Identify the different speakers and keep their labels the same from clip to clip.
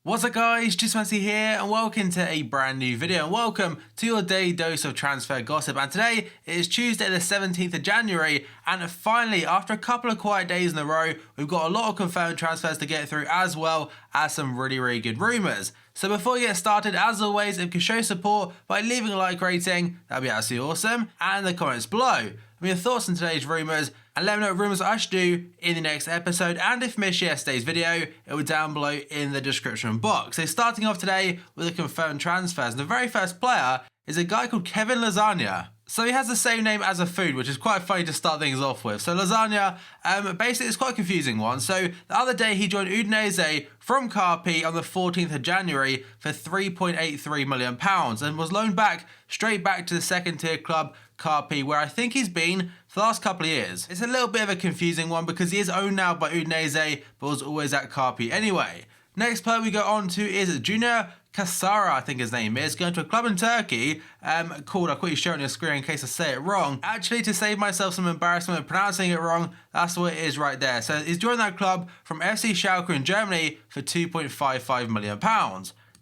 Speaker 1: What's up guys, Just Fancy here and welcome to a brand new video and welcome to your daily dose of transfer gossip. And today it is Tuesday the 17th of January and finally after a couple of quiet days in a row we've got a lot of confirmed transfers to get through as well as some really good rumours. So before we get started, as always, if you can show support by leaving a like rating, that'd be absolutely awesome, and in the comments below your thoughts on today's rumours, and let me know what rumours I should do in the next episode, and if you missed yesterday's video, it will be down below in the description box. So starting off today with the confirmed transfers, and the very first player is a guy called Kevin Lasagna. So he has the same name as a food, which is quite funny to start things off with. So lasagna, basically it's quite a confusing one. So the other day he joined Udinese from Carpi on the 14th of January for £3.83 million and was loaned back straight back to the second tier club Carpi, where I think he's been for the last couple of years. It's a little bit of a confusing one because he is owned now by Udinese, but was always at Carpi anyway. Next player we go on to is Junior Kasara, I think his name is, going to a club in Turkey called, I'll quickly show it on your screen in case I say it wrong. Actually, to save myself some embarrassment of pronouncing it wrong, that's what it is right there. So he's joined that club from FC Schalke in Germany for £2.55 million.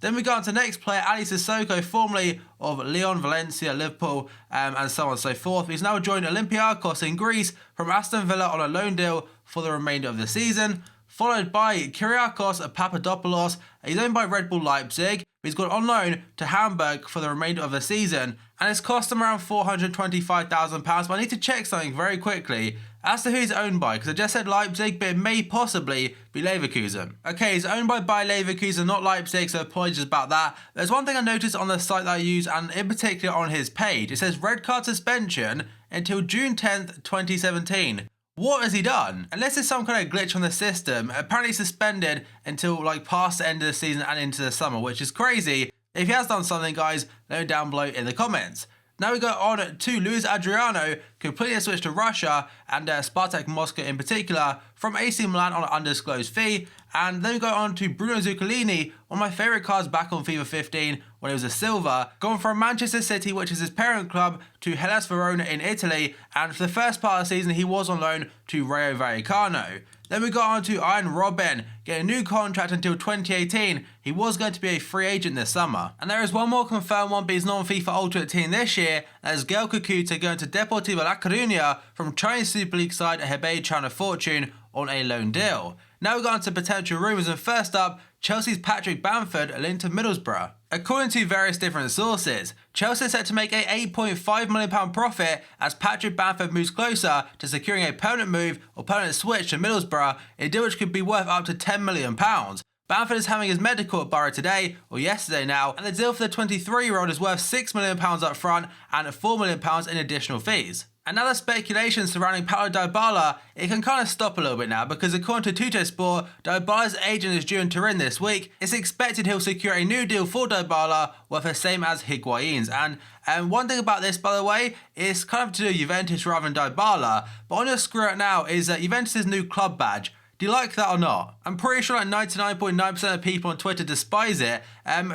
Speaker 1: Then we go on to the next player, Ali Sissoko, formerly of Lyon, Valencia, Liverpool, and so on and so forth. He's now joined Olympiakos in Greece from Aston Villa on a loan deal for the remainder of the season. Followed by Kyriakos Papadopoulos. He's owned by Red Bull Leipzig. He's gone on loan to Hamburg for the remainder of the season, and it's cost him around £425,000. But I need to check something very quickly as to who he's owned by, because I just said Leipzig, but it may possibly be Leverkusen. Okay, he's owned by Leverkusen, not Leipzig, so apologies about that. There's one thing I noticed on the site that I use, and in particular on his page. It says red card suspension until June 10th, 2017. What has he done? Unless it's some kind of glitch on the system, apparently suspended until past the end of the season and into the summer, which is crazy. If he has done something, guys, let me down below in the comments. Now we go on to Luis Adriano, completely switched to Russia and Spartak Moscow in particular, from AC Milan on an undisclosed fee. And then we go on to Bruno Zuccolini, one of my favourite cards back on FIFA 15 when it was a silver, gone from Manchester City, which is his parent club, to Hellas Verona in Italy, and for the first part of the season he was on loan to Rayo Vallecano. Then we got on to Ian Robben, getting a new contract until 2018. He was going to be a free agent this summer. And there is one more confirmed one, but he's not on FIFA Ultimate Team this year. That is Gael Kakuta going to Deportivo La Coruña from Chinese Super League side Hebei China Fortune on a loan deal. Now we got on to potential rumours, and first up, Chelsea's Patrick Bamford linked to Middlesbrough. According to various different sources, Chelsea is set to make a £8.5 million profit as Patrick Bamford moves closer to securing a permanent move or permanent switch to Middlesbrough, a deal which could be worth up to £10 million. Bamford is having his medical at Borough today, or yesterday now, and the deal for the 23-year-old is worth £6 million up front and £4 million in additional fees. And now the speculation surrounding Paulo Dybala, it can kind of stop a little bit now, because according to Tuttosport, Dybala's agent is due in Turin this week. It's expected he'll secure a new deal for Dybala worth the same as Higuain's. And one thing about this, by the way, is kind of to do Juventus rather than Dybala, but on your screen right now is Juventus' new club badge. Do you like that or not? I'm pretty sure 99.9% of people on Twitter despise it.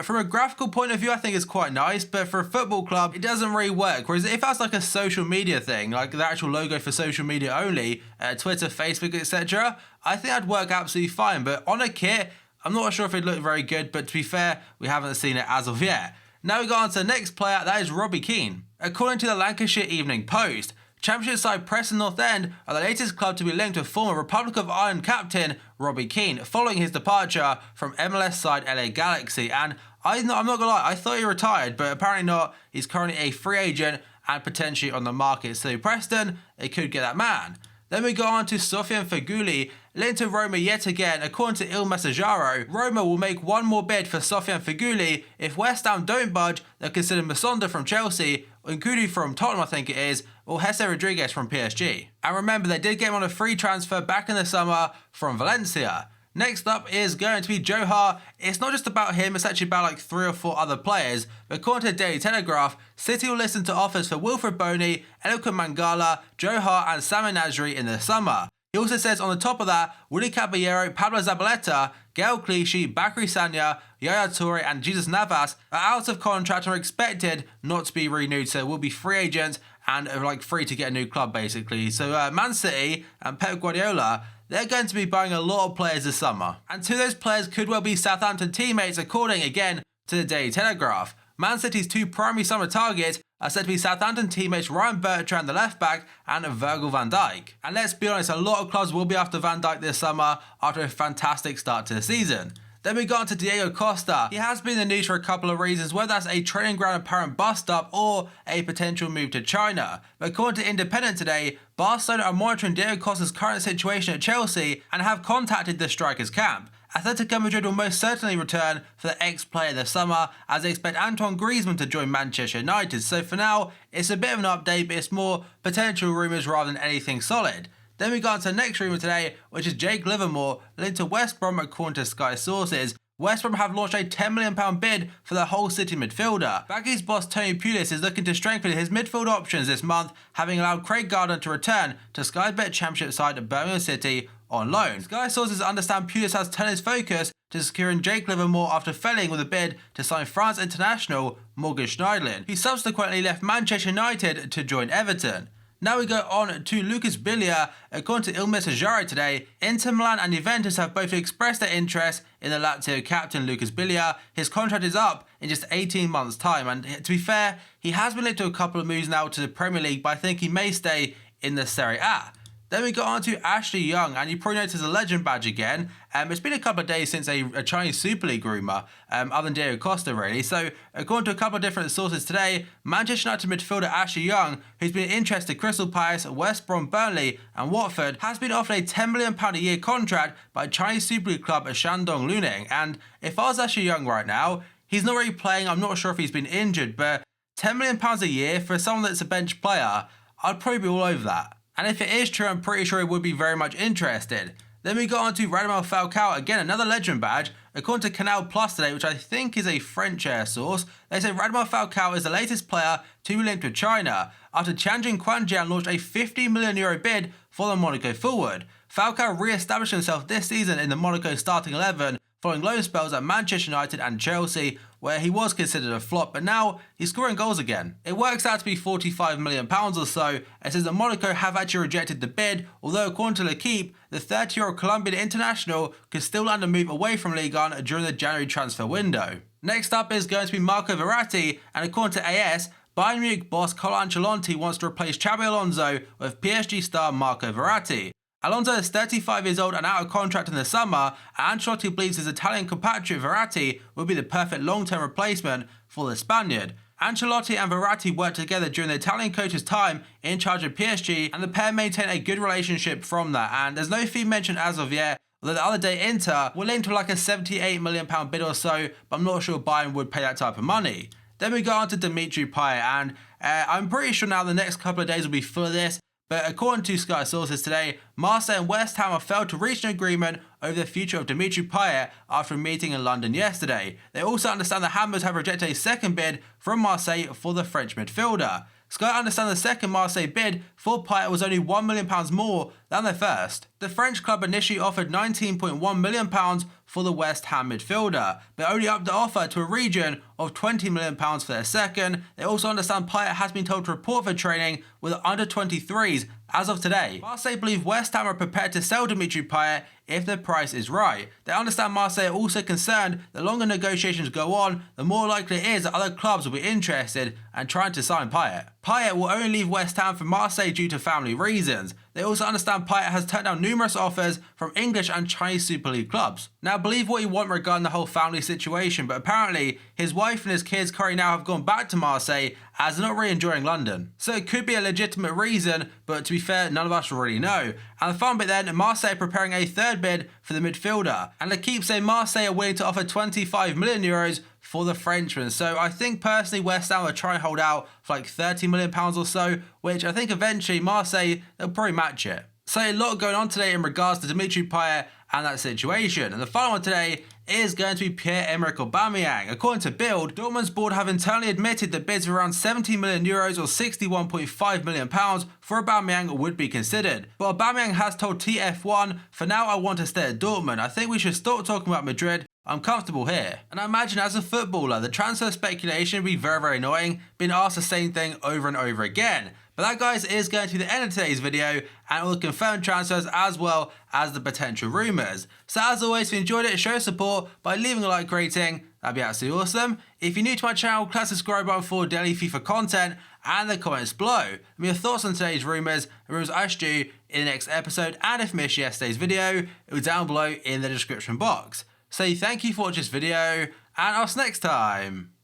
Speaker 1: From a graphical point of view, I think it's quite nice, but for a football club, it doesn't really work. Whereas if that's a social media thing, like the actual logo for social media only, Twitter, Facebook, etc., I think that'd work absolutely fine. But on a kit, I'm not sure if it'd look very good, but to be fair, we haven't seen it as of yet. Now we go on to the next player, that is Robbie Keane. According to the Lancashire Evening Post, Championship side Preston North End are the latest club to be linked with former Republic of Ireland captain Robbie Keane, following his departure from MLS side LA Galaxy. And I'm not gonna lie, I thought he retired, but apparently not. He's currently a free agent and potentially on the market. So Preston, they could get that man. Then we go on to Sofian Feghouli, linked to Roma yet again. According to Il Messaggero, Roma will make one more bid for Sofian Feghouli. If West Ham don't budge, they'll consider Masonda from Chelsea, Nkudu from Tottenham I think it is, or Jesse Rodriguez from PSG. And remember, they did get him on a free transfer back in the summer from Valencia. Next up is going to be Joe Hart. It's not just about him, it's actually about 3 or 4 other players. But according to the Daily Telegraph, City will listen to offers for Wilfred Boney, Eloka Mangala, Joe Hart and Sami Nasri in the summer. He also says on the top of that, Willy Caballero, Pablo Zabaleta, Gael Clichy, Bakary Sagna, Yaya Toure and Jesus Navas are out of contract and are expected not to be renewed, so will be free agents and are free to get a new club basically. So Man City and Pep Guardiola, they're going to be buying a lot of players this summer. And two of those players could well be Southampton teammates, according again to the Daily Telegraph. Man City's two primary summer targets are said to be Southampton teammates Ryan Bertrand, the left back, and Virgil van Dijk. And let's be honest, a lot of clubs will be after Van Dijk this summer after a fantastic start to the season. Then we got on to Diego Costa. He has been in the news for a couple of reasons, whether that's a training ground apparent bust up or a potential move to China. But according to Independent today, Barcelona are monitoring Diego Costa's current situation at Chelsea and have contacted the striker's camp. Atletico Madrid will most certainly return for the ex-player this summer, as they expect Antoine Griezmann to join Manchester United. So for now, it's a bit of an update, but it's more potential rumours rather than anything solid. Then we got on to the next rumour today, which is Jake Livermore linked to West Brom according to Sky sources. West Brom have launched a £10 million bid for the whole City midfielder. Baggies boss Tony Pulis is looking to strengthen his midfield options this month, having allowed Craig Gardner to return to Sky Bet Championship side Birmingham City on loan. Sky sources understand Pulis has turned his focus to securing Jake Livermore after failing with a bid to sign France international Morgan Schneiderlin, who subsequently left Manchester United to join Everton. Now we go on to Lucas Biglia. According to Il Messaggero today, Inter Milan and Juventus have both expressed their interest in the Lazio captain Lucas Biglia. His contract is up in just 18 months' time, and to be fair, he has been linked to a couple of moves now to the Premier League, but I think he may stay in the Serie A. Then we got on to Ashley Young, and you probably noticed a legend badge again. It's been a couple of days since a Chinese Super League rumour, other than Diego Costa really. So according to a couple of different sources today, Manchester United midfielder Ashley Young, who's been interested in Crystal Palace, West Brom, Burnley and Watford, has been offered a £10 million a year contract by Chinese Super League club Shandong Luneng. And if I was Ashley Young right now, he's not really playing, I'm not sure if he's been injured, but £10 million a year for someone that's a bench player, I'd probably be all over that. And if it is true, I'm pretty sure he would be very much interested. Then we got on to Radamel Falcao, again another legend badge. According to Canal Plus today, which I think is a French air source, they say Radamel Falcao is the latest player to be linked with China, after Tianjin Quanjian launched a €50 million bid for the Monaco forward. Falcao re-established himself this season in the Monaco starting 11, following loan spells at Manchester United and Chelsea, where he was considered a flop, but now he's scoring goals again. It works out to be £45 million or so, and says that Monaco have actually rejected the bid, although according to L'Equipe, the 30-year-old Colombian international could still land a move away from Ligue 1 during the January transfer window. Next up is going to be Marco Verratti, and according to AS, Bayern Munich boss Carlo Ancelotti wants to replace Xabi Alonso with PSG star Marco Verratti. Alonso is 35 years old and out of contract in the summer, and Ancelotti believes his Italian compatriot Verratti will be the perfect long-term replacement for the Spaniard. Ancelotti and Verratti worked together during the Italian coach's time in charge of PSG, and the pair maintain a good relationship from that, and there's no fee mentioned as of yet, although the other day Inter were linked to like a £78 million bid or so, but I'm not sure Bayern would pay that type of money. Then we go on to Dimitri Payet, and I'm pretty sure now the next couple of days will be full of this. But according to Sky sources today, Marseille and West Ham have failed to reach an agreement over the future of Dimitri Payet after a meeting in London yesterday. They also understand the Hammers have rejected a second bid from Marseille for the French midfielder. Sky understand the second Marseille bid for Payet was only £1 million more than their first. The French club initially offered £19.1 million for the West Ham midfielder, but only upped the offer to a region of £20 million for their second. They also understand Payet has been told to report for training with under-23s as of today. Marseille believe West Ham are prepared to sell Dimitri Payet if the price is right. They understand Marseille are also concerned the longer negotiations go on, the more likely it is that other clubs will be interested and trying to sign Payet. Payet will only leave West Ham for Marseille due to family reasons. They also understand Payet has turned down numerous offers from English and Chinese Super League clubs. Now, believe what you want regarding the whole family situation, but apparently his wife and his kids currently now have gone back to Marseille as they're not really enjoying London. So it could be a legitimate reason, but to be fair, none of us really know. And the fun bit then, Marseille are preparing a third bid for the midfielder, and they keep saying Marseille are willing to offer €25 million for the Frenchman. So I think personally West Ham will try and hold out for like £30 million or so, which I think eventually Marseille, they'll probably match it. So a lot going on today in regards to Dimitri Payet and that situation. And the final one today is going to be Pierre-Emerick Aubameyang. According to Bild, Dortmund's board have internally admitted that bids of around €70 million or £61.5 million for Aubameyang would be considered. But Aubameyang has told TF1, for now I want to stay at Dortmund. I think we should stop talking about Madrid. I'm comfortable here. And I imagine as a footballer, the transfer speculation would be very, very annoying, being asked the same thing over and over again. But that, guys, is going to be the end of today's video and all the confirmed transfers as well as the potential rumours. So as always, if you enjoyed it, show support by leaving a like rating. That'd be absolutely awesome. If you're new to my channel, click the subscribe button for daily FIFA content and the comments below. Leave me your thoughts on today's rumours, the rumours I should do in the next episode, and if you missed yesterday's video, it will be down below in the description box. So thank you for watching this video, and I'll see you next time.